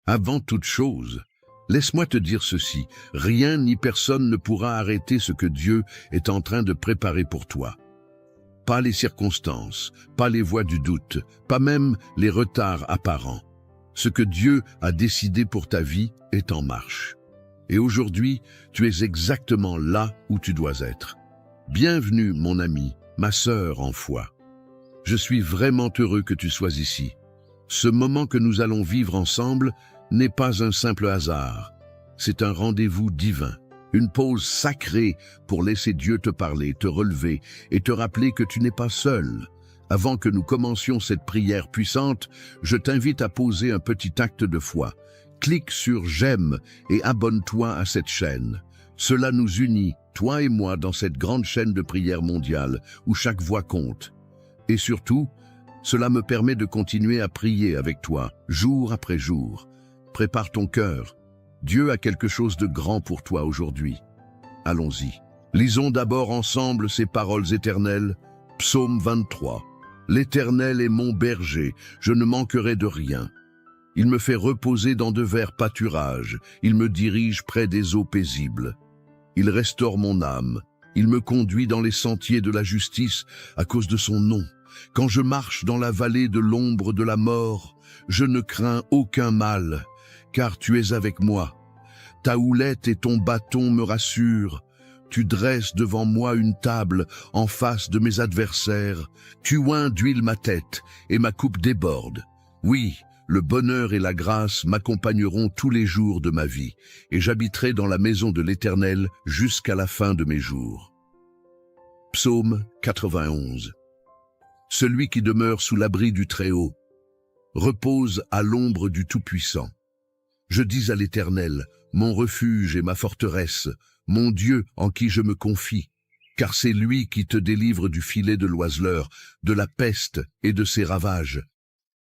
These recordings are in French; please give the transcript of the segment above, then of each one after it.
Avant toute chose, laisse-moi te dire ceci, rien ni personne ne pourra arrêter ce que Dieu est en train de préparer pour toi. Pas les circonstances, pas les voies du doute, pas même les retards apparents. Ce que Dieu a décidé pour ta vie est en marche. Et aujourd'hui, tu es exactement là où tu dois être. Bienvenue, mon ami, ma sœur en foi. Je suis vraiment heureux que tu sois ici. Ce moment que nous allons vivre ensemble n'est pas un simple hasard. C'est un rendez-vous divin, une pause sacrée pour laisser Dieu te parler, te relever et te rappeler que tu n'es pas seul. Avant que nous commencions cette prière puissante, je t'invite à poser un petit acte de foi. Clique sur « J'aime » et abonne-toi à cette chaîne. Cela nous unit, toi et moi, dans cette grande chaîne de prière mondiale où chaque voix compte. Et surtout, cela me permet de continuer à prier avec toi, jour après jour. Prépare ton cœur. Dieu a quelque chose de grand pour toi aujourd'hui. Allons-y. Lisons d'abord ensemble ces paroles éternelles. Psaume 23. L'Éternel est mon berger, je ne manquerai de rien. Il me fait reposer dans de verts pâturages, il me dirige près des eaux paisibles. Il restaure mon âme, il me conduit dans les sentiers de la justice à cause de son nom. Quand je marche dans la vallée de l'ombre de la mort, je ne crains aucun mal, car tu es avec moi. Ta houlette et ton bâton me rassurent. Tu dresses devant moi une table en face de mes adversaires. Tu oins d'huile ma tête et ma coupe déborde. Oui, le bonheur et la grâce m'accompagneront tous les jours de ma vie, et j'habiterai dans la maison de l'Éternel jusqu'à la fin de mes jours. Psaume 91. Celui qui demeure sous l'abri du Très-Haut repose à l'ombre du Tout-Puissant. Je dis à l'Éternel, mon refuge et ma forteresse, mon Dieu en qui je me confie, car c'est lui qui te délivre du filet de l'oiseleur, de la peste et de ses ravages.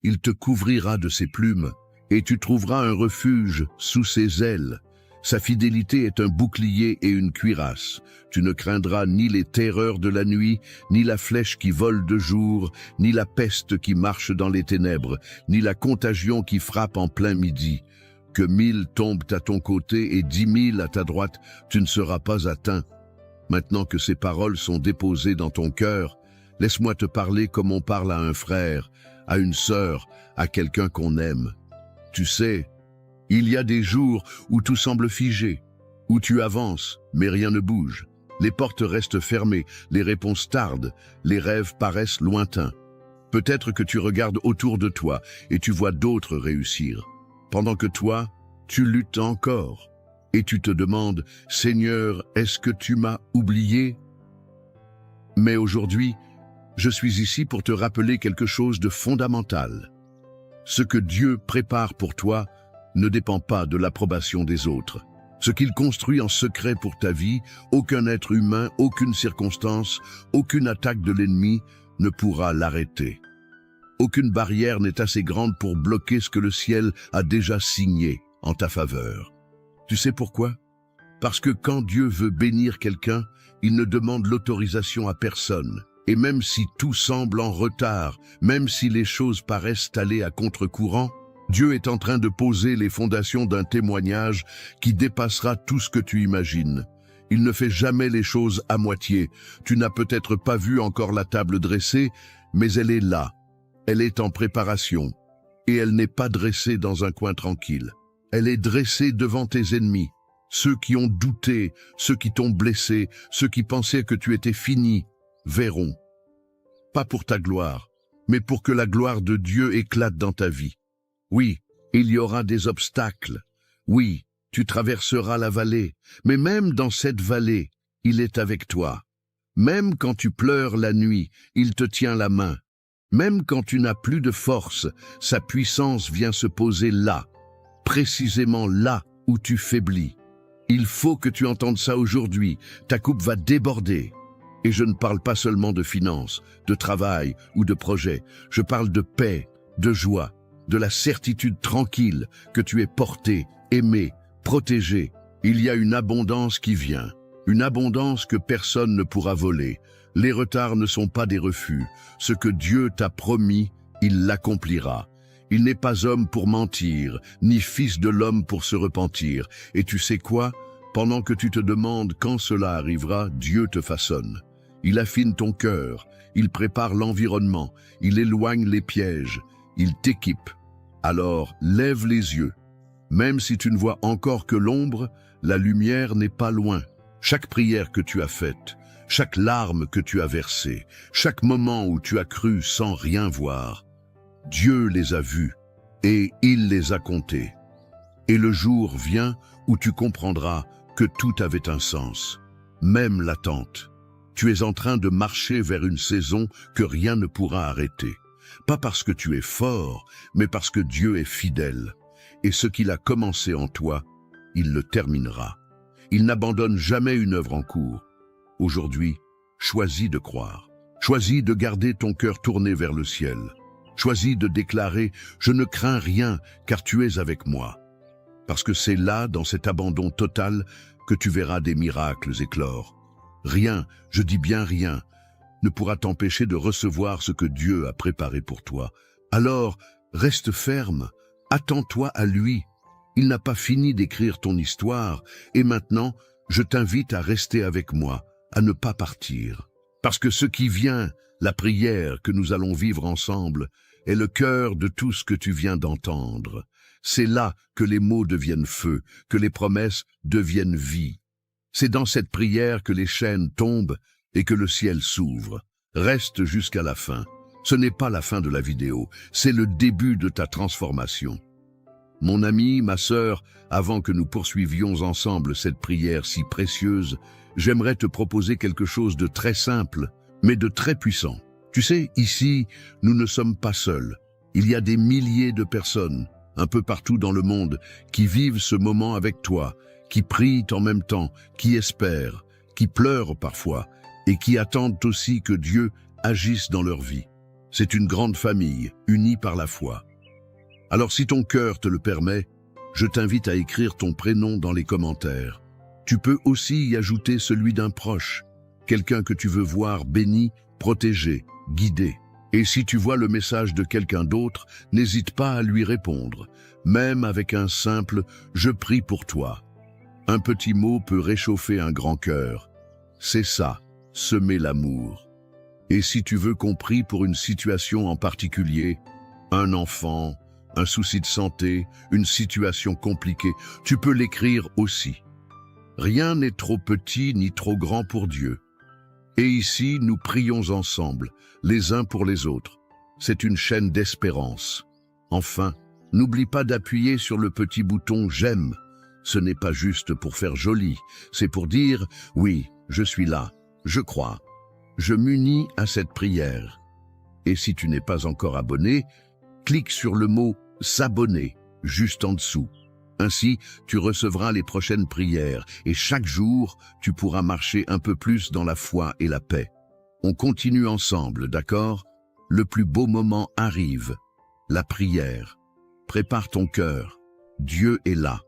Il te couvrira de ses plumes, et tu trouveras un refuge sous ses ailes. Sa fidélité est un bouclier et une cuirasse. Tu ne craindras ni les terreurs de la nuit, ni la flèche qui vole de jour, ni la peste qui marche dans les ténèbres, ni la contagion qui frappe en plein midi. Que 1000 tombent à ton côté et 10 000 à ta droite, tu ne seras pas atteint. Maintenant que ces paroles sont déposées dans ton cœur, laisse-moi te parler comme on parle à un frère, à une sœur, à quelqu'un qu'on aime. Tu sais, il y a des jours où tout semble figé, où tu avances, mais rien ne bouge. Les portes restent fermées, les réponses tardent, les rêves paraissent lointains. Peut-être que tu regardes autour de toi et tu vois d'autres réussir. Pendant que toi, tu luttes encore, et tu te demandes, « Seigneur, est-ce que tu m'as oublié ?» Mais aujourd'hui, je suis ici pour te rappeler quelque chose de fondamental. Ce que Dieu prépare pour toi ne dépend pas de l'approbation des autres. Ce qu'il construit en secret pour ta vie, aucun être humain, aucune circonstance, aucune attaque de l'ennemi ne pourra l'arrêter. Aucune barrière n'est assez grande pour bloquer ce que le ciel a déjà signé en ta faveur. Tu sais pourquoi? Parce que quand Dieu veut bénir quelqu'un, il ne demande l'autorisation à personne. Et même si tout semble en retard, même si les choses paraissent aller à contre-courant, Dieu est en train de poser les fondations d'un témoignage qui dépassera tout ce que tu imagines. Il ne fait jamais les choses à moitié. Tu n'as peut-être pas vu encore la table dressée, mais elle est là. Elle est en préparation, et elle n'est pas dressée dans un coin tranquille. Elle est dressée devant tes ennemis, ceux qui ont douté, ceux qui t'ont blessé, ceux qui pensaient que tu étais fini, verront. Pas pour ta gloire, mais pour que la gloire de Dieu éclate dans ta vie. Oui, il y aura des obstacles. Oui, tu traverseras la vallée, mais même dans cette vallée, il est avec toi. Même quand tu pleures la nuit, il te tient la main. Même quand tu n'as plus de force, sa puissance vient se poser là, précisément là où tu faiblis. Il faut que tu entendes ça aujourd'hui, ta coupe va déborder. Et je ne parle pas seulement de finances, de travail ou de projets, je parle de paix, de joie, de la certitude tranquille que tu es porté, aimé, protégé. Il y a une abondance qui vient, une abondance que personne ne pourra voler. Les retards ne sont pas des refus. Ce que Dieu t'a promis, il l'accomplira. Il n'est pas homme pour mentir, ni fils de l'homme pour se repentir. Et tu sais quoi? Pendant que tu te demandes quand cela arrivera, Dieu te façonne. Il affine ton cœur, il prépare l'environnement, il éloigne les pièges, il t'équipe. Alors, lève les yeux. Même si tu ne vois encore que l'ombre, la lumière n'est pas loin. Chaque prière que tu as faite, chaque larme que tu as versée, chaque moment où tu as cru sans rien voir, Dieu les a vus et il les a comptés. Et le jour vient où tu comprendras que tout avait un sens, même l'attente. Tu es en train de marcher vers une saison que rien ne pourra arrêter. Pas parce que tu es fort, mais parce que Dieu est fidèle. Et ce qu'il a commencé en toi, il le terminera. Il n'abandonne jamais une œuvre en cours. Aujourd'hui, choisis de croire. Choisis de garder ton cœur tourné vers le ciel. Choisis de déclarer « Je ne crains rien, car tu es avec moi ». Parce que c'est là, dans cet abandon total, que tu verras des miracles éclore. Rien, je dis bien rien, ne pourra t'empêcher de recevoir ce que Dieu a préparé pour toi. Alors, reste ferme, attends-toi à lui. Il n'a pas fini d'écrire ton histoire, et maintenant, je t'invite à rester avec moi, à ne pas partir. Parce que ce qui vient, la prière que nous allons vivre ensemble, est le cœur de tout ce que tu viens d'entendre. C'est là que les mots deviennent feu, que les promesses deviennent vie. C'est dans cette prière que les chaînes tombent et que le ciel s'ouvre. Reste jusqu'à la fin. Ce n'est pas la fin de la vidéo, c'est le début de ta transformation. Mon ami, ma sœur, avant que nous poursuivions ensemble cette prière si précieuse, j'aimerais te proposer quelque chose de très simple, mais de très puissant. Tu sais, ici, nous ne sommes pas seuls. Il y a des milliers de personnes, un peu partout dans le monde, qui vivent ce moment avec toi, qui prient en même temps, qui espèrent, qui pleurent parfois, et qui attendent aussi que Dieu agisse dans leur vie. C'est une grande famille, unie par la foi. Alors si ton cœur te le permet, je t'invite à écrire ton prénom dans les commentaires. Tu peux aussi y ajouter celui d'un proche, quelqu'un que tu veux voir béni, protégé, guidé. Et si tu vois le message de quelqu'un d'autre, n'hésite pas à lui répondre, même avec un simple « Je prie pour toi ». Un petit mot peut réchauffer un grand cœur. C'est ça, semer l'amour. Et si tu veux qu'on prie pour une situation en particulier, un enfant, un souci de santé, une situation compliquée, tu peux l'écrire aussi. Rien n'est trop petit ni trop grand pour Dieu. Et ici, nous prions ensemble, les uns pour les autres. C'est une chaîne d'espérance. Enfin, n'oublie pas d'appuyer sur le petit bouton « J'aime ». Ce n'est pas juste pour faire joli, c'est pour dire « Oui, je suis là, je crois, je m'unis à cette prière ». Et si tu n'es pas encore abonné, clique sur le mot « S'abonner » juste en dessous. Ainsi, tu recevras les prochaines prières et chaque jour, tu pourras marcher un peu plus dans la foi et la paix. On continue ensemble, d'accord? Le plus beau moment arrive, la prière. Prépare ton cœur, Dieu est là.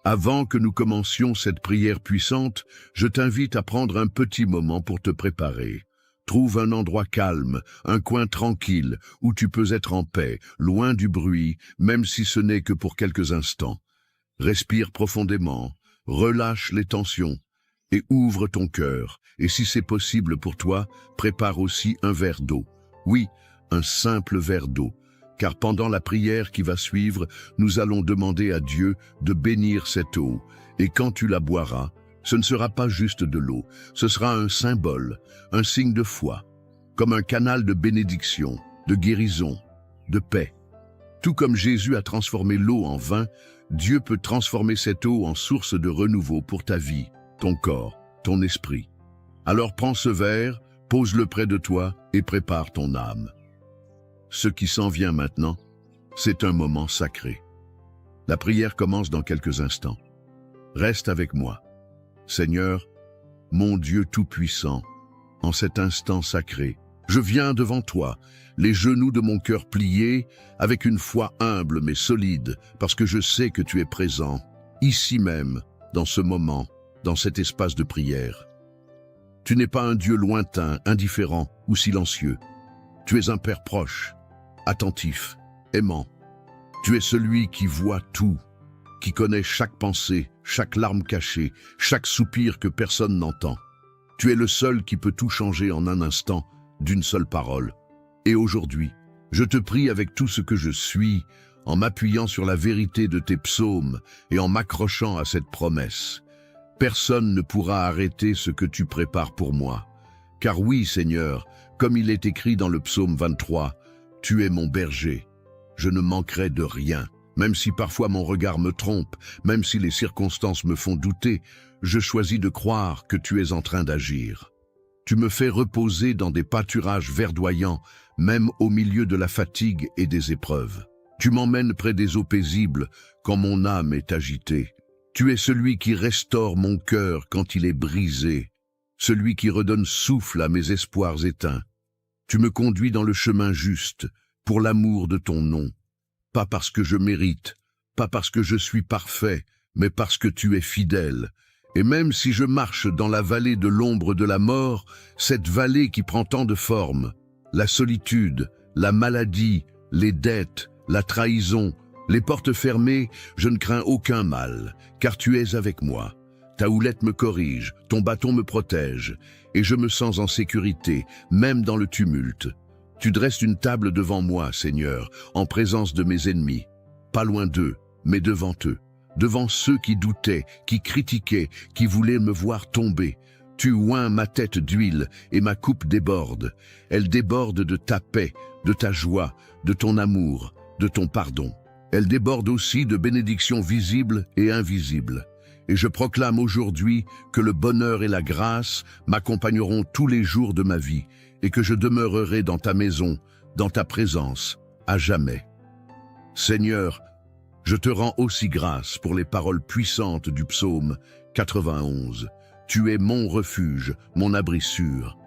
Avant que nous commencions cette prière puissante, je t'invite à prendre un petit moment pour te préparer. Trouve un endroit calme, un coin tranquille, où tu peux être en paix, loin du bruit, même si ce n'est que pour quelques instants. Respire profondément, relâche les tensions et ouvre ton cœur. Et si c'est possible pour toi, prépare aussi un verre d'eau. Oui, un simple verre d'eau. Car pendant la prière qui va suivre, nous allons demander à Dieu de bénir cette eau. Et quand tu la boiras, ce ne sera pas juste de l'eau, ce sera un symbole, un signe de foi, comme un canal de bénédiction, de guérison, de paix. Tout comme Jésus a transformé l'eau en vin, Dieu peut transformer cette eau en source de renouveau pour ta vie, ton corps, ton esprit. Alors prends ce verre, pose-le près de toi et prépare ton âme. Ce qui s'en vient maintenant, c'est un moment sacré. La prière commence dans quelques instants. Reste avec moi. Seigneur, mon Dieu tout-puissant, en cet instant sacré, je viens devant toi, les genoux de mon cœur pliés, avec une foi humble mais solide, parce que je sais que tu es présent, ici même, dans ce moment, dans cet espace de prière. Tu n'es pas un Dieu lointain, indifférent ou silencieux. Tu es un Père proche, attentif, aimant. Tu es celui qui voit tout, qui connaît chaque pensée, chaque larme cachée, chaque soupir que personne n'entend. Tu es le seul qui peut tout changer en un instant, d'une seule parole. Et aujourd'hui, je te prie avec tout ce que je suis, en m'appuyant sur la vérité de tes psaumes et en m'accrochant à cette promesse. Personne ne pourra arrêter ce que tu prépares pour moi. Car oui, Seigneur, comme il est écrit dans le psaume 23, « Tu es mon berger, je ne manquerai de rien. Même si parfois mon regard me trompe, même si les circonstances me font douter, je choisis de croire que tu es en train d'agir. Tu me fais reposer dans des pâturages verdoyants, même au milieu de la fatigue et des épreuves. Tu m'emmènes près des eaux paisibles quand mon âme est agitée. Tu es celui qui restaure mon cœur quand il est brisé, celui qui redonne souffle à mes espoirs éteints. Tu me conduis dans le chemin juste, pour l'amour de ton nom. Pas parce que je mérite, pas parce que je suis parfait, mais parce que tu es fidèle. Et même si je marche dans la vallée de l'ombre de la mort, cette vallée qui prend tant de formes, la solitude, la maladie, les dettes, la trahison, les portes fermées, je ne crains aucun mal, car tu es avec moi. Ta houlette me corrige, ton bâton me protège, et je me sens en sécurité, même dans le tumulte. Tu dresses une table devant moi, Seigneur, en présence de mes ennemis, pas loin d'eux, mais devant eux, devant ceux qui doutaient, qui critiquaient, qui voulaient me voir tomber. Tu oins ma tête d'huile et ma coupe déborde. Elle déborde de ta paix, de ta joie, de ton amour, de ton pardon. Elle déborde aussi de bénédictions visibles et invisibles. Et je proclame aujourd'hui que le bonheur et la grâce m'accompagneront tous les jours de ma vie et que je demeurerai dans ta maison, dans ta présence, à jamais. Seigneur, je te rends aussi grâce pour les paroles puissantes du psaume 91. Tu es mon refuge, mon abri sûr.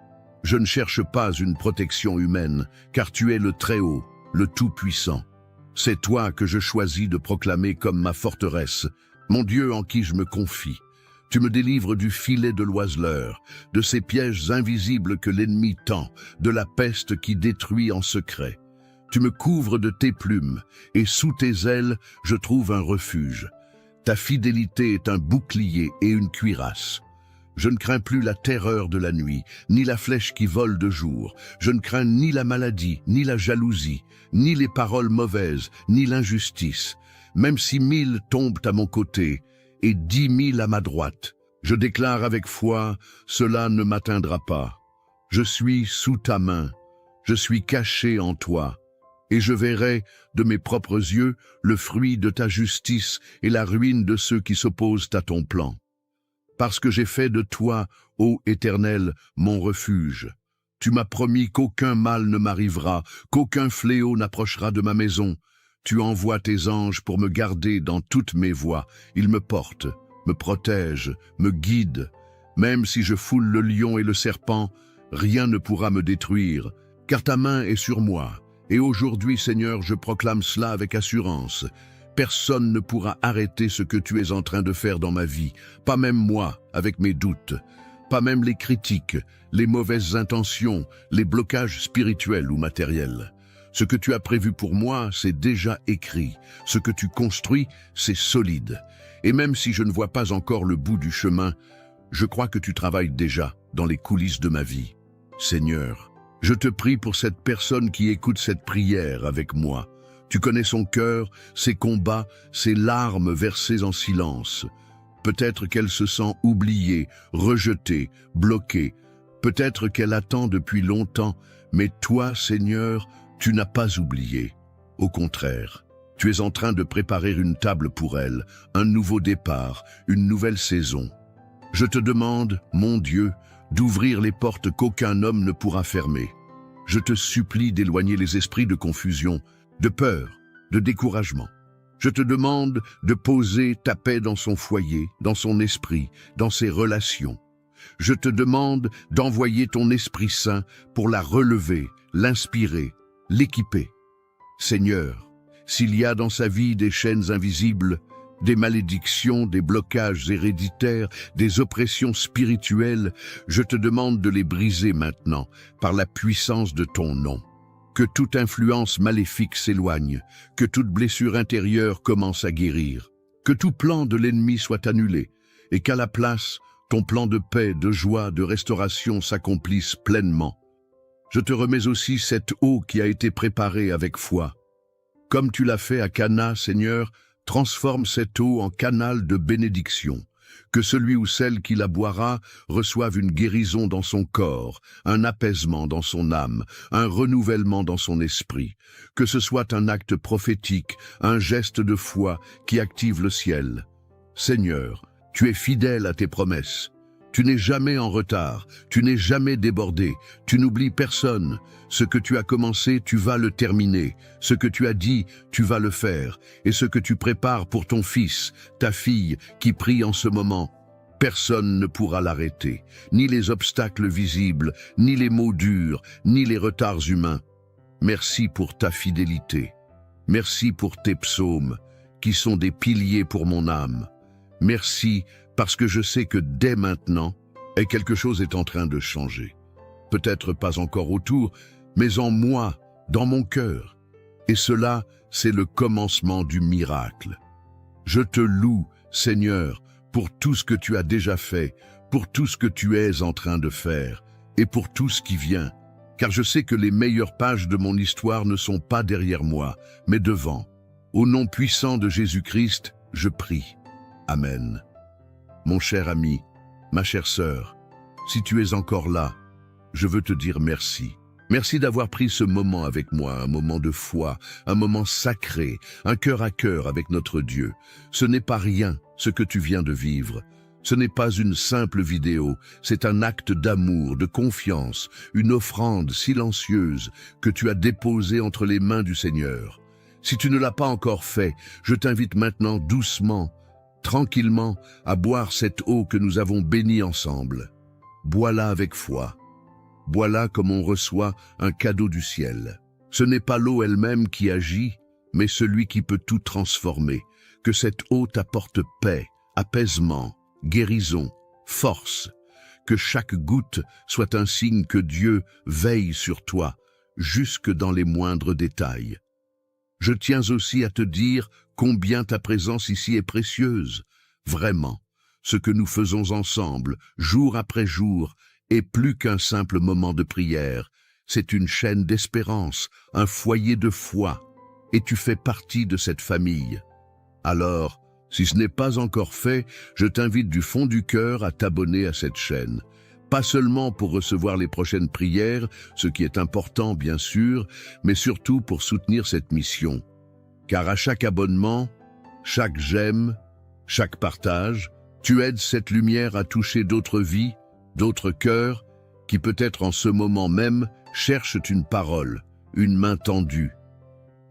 Je ne cherche pas une protection humaine, car tu es le Très-Haut, le Tout-Puissant. C'est toi que je choisis de proclamer comme ma forteresse, mon Dieu en qui je me confie. Tu me délivres du filet de l'oiseleur, de ces pièges invisibles que l'ennemi tend, de la peste qui détruit en secret. Tu me couvres de tes plumes, et sous tes ailes, je trouve un refuge. Ta fidélité est un bouclier et une cuirasse. Je ne crains plus la terreur de la nuit, ni la flèche qui vole de jour. Je ne crains ni la maladie, ni la jalousie, ni les paroles mauvaises, ni l'injustice. Même si 1000 tombent à mon côté, et 10 000 à ma droite, je déclare avec foi, cela ne m'atteindra pas. Je suis sous ta main, je suis caché en toi, et je verrai de mes propres yeux le fruit de ta justice et la ruine de ceux qui s'opposent à ton plan. Parce que j'ai fait de toi, ô Éternel, mon refuge. Tu m'as promis qu'aucun mal ne m'arrivera, qu'aucun fléau n'approchera de ma maison. Tu envoies tes anges pour me garder dans toutes mes voies. Ils me portent, me protègent, me guident. Même si je foule le lion et le serpent, rien ne pourra me détruire, car ta main est sur moi. Et aujourd'hui, Seigneur, je proclame cela avec assurance. Personne ne pourra arrêter ce que tu es en train de faire dans ma vie, pas même moi, avec mes doutes, pas même les critiques, les mauvaises intentions, les blocages spirituels ou matériels. Ce que tu as prévu pour moi, c'est déjà écrit. Ce que tu construis, c'est solide. Et même si je ne vois pas encore le bout du chemin, je crois que tu travailles déjà dans les coulisses de ma vie. Seigneur, je te prie pour cette personne qui écoute cette prière avec moi. Tu connais son cœur, ses combats, ses larmes versées en silence. Peut-être qu'elle se sent oubliée, rejetée, bloquée. Peut-être qu'elle attend depuis longtemps, mais toi, Seigneur, tu n'as pas oublié. Au contraire, tu es en train de préparer une table pour elle, un nouveau départ, une nouvelle saison. Je te demande, mon Dieu, d'ouvrir les portes qu'aucun homme ne pourra fermer. Je te supplie d'éloigner les esprits de confusion, de peur, de découragement. Je te demande de poser ta paix dans son foyer, dans son esprit, dans ses relations. Je te demande d'envoyer ton Esprit Saint pour la relever, l'inspirer, l'équiper. Seigneur, s'il y a dans sa vie des chaînes invisibles, des malédictions, des blocages héréditaires, des oppressions spirituelles, je te demande de les briser maintenant par la puissance de ton nom. que toute influence maléfique s'éloigne, que toute blessure intérieure commence à guérir, que tout plan de l'ennemi soit annulé, et qu'à la place, ton plan de paix, de joie, de restauration s'accomplisse pleinement. Je te remets aussi cette eau qui a été préparée avec foi. Comme tu l'as fait à Cana, Seigneur, transforme cette eau en canal de bénédiction. Que celui ou celle qui la boira reçoive une guérison dans son corps, un apaisement dans son âme, un renouvellement dans son esprit. Que ce soit un acte prophétique, un geste de foi qui active le ciel. Seigneur, tu es fidèle à tes promesses. Tu n'es jamais en retard, tu n'es jamais débordé, tu n'oublies personne. Ce que tu as commencé, tu vas le terminer. Ce que tu as dit, tu vas le faire. Et ce que tu prépares pour ton fils, ta fille, qui prie en ce moment, personne ne pourra l'arrêter. Ni les obstacles visibles, ni les mots durs, ni les retards humains. Merci pour ta fidélité. Merci pour tes psaumes, qui sont des piliers pour mon âme. Merci parce que je sais que dès maintenant, quelque chose est en train de changer. Peut-être pas encore autour, mais en moi, dans mon cœur. Et cela, c'est le commencement du miracle. Je te loue, Seigneur, pour tout ce que tu as déjà fait, pour tout ce que tu es en train de faire, et pour tout ce qui vient, car je sais que les meilleures pages de mon histoire ne sont pas derrière moi, mais devant. Au nom puissant de Jésus-Christ, je prie. Amen. Mon cher ami, ma chère sœur, si tu es encore là, je veux te dire merci. Merci d'avoir pris ce moment avec moi, un moment de foi, un moment sacré, un cœur à cœur avec notre Dieu. Ce n'est pas rien, ce que tu viens de vivre. Ce n'est pas une simple vidéo, c'est un acte d'amour, de confiance, une offrande silencieuse que tu as déposée entre les mains du Seigneur. Si tu ne l'as pas encore fait, je t'invite maintenant doucement, tranquillement, à boire cette eau que nous avons bénie ensemble. Bois-la avec foi. Bois-la comme on reçoit un cadeau du ciel. Ce n'est pas l'eau elle-même qui agit, mais celui qui peut tout transformer. Que cette eau t'apporte paix, apaisement, guérison, force. Que chaque goutte soit un signe que Dieu veille sur toi, jusque dans les moindres détails. Je tiens aussi à te dire combien ta présence ici est précieuse. Vraiment, ce que nous faisons ensemble, jour après jour, est plus qu'un simple moment de prière. C'est une chaîne d'espérance, un foyer de foi, et tu fais partie de cette famille. Alors, si ce n'est pas encore fait, je t'invite du fond du cœur à t'abonner à cette chaîne. Pas seulement pour recevoir les prochaines prières, ce qui est important bien sûr, mais surtout pour soutenir cette mission. Car à chaque abonnement, chaque j'aime, chaque partage, tu aides cette lumière à toucher d'autres vies, d'autres cœurs, qui peut-être en ce moment même cherchent une parole, une main tendue.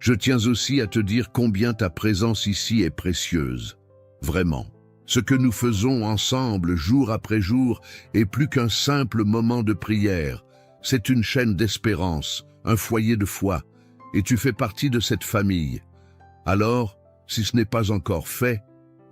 Je tiens aussi à te dire combien ta présence ici est précieuse. Vraiment. Ce que nous faisons ensemble jour après jour est plus qu'un simple moment de prière. C'est une chaîne d'espérance, un foyer de foi, et tu fais partie de cette famille. Alors, si ce n'est pas encore fait,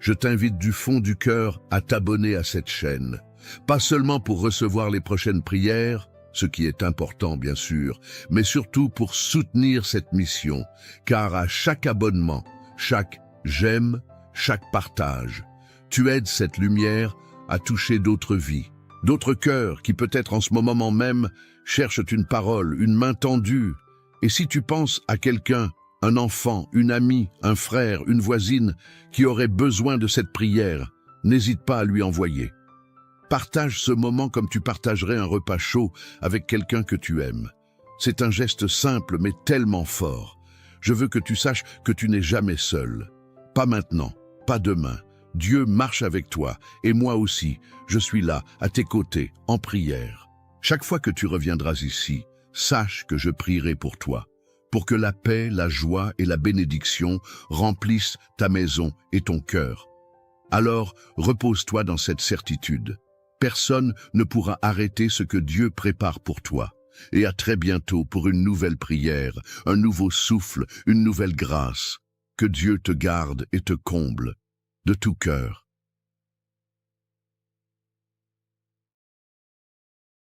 je t'invite du fond du cœur à t'abonner à cette chaîne. Pas seulement pour recevoir les prochaines prières, ce qui est important bien sûr, mais surtout pour soutenir cette mission, car à chaque abonnement, chaque j'aime, chaque partage, tu aides cette lumière à toucher d'autres vies, d'autres cœurs qui peut-être en ce moment même cherchent une parole, une main tendue. Et si tu penses à quelqu'un, un enfant, une amie, un frère, une voisine qui aurait besoin de cette prière, n'hésite pas à lui envoyer. Partage ce moment comme tu partagerais un repas chaud avec quelqu'un que tu aimes. C'est un geste simple mais tellement fort. Je veux que tu saches que tu n'es jamais seul. Pas maintenant, pas demain. Dieu marche avec toi, et moi aussi, je suis là, à tes côtés, en prière. Chaque fois que tu reviendras ici, sache que je prierai pour toi, pour que la paix, la joie et la bénédiction remplissent ta maison et ton cœur. Alors, repose-toi dans cette certitude. Personne ne pourra arrêter ce que Dieu prépare pour toi. Et à très bientôt pour une nouvelle prière, un nouveau souffle, une nouvelle grâce. Que Dieu te garde et te comble. De tout cœur.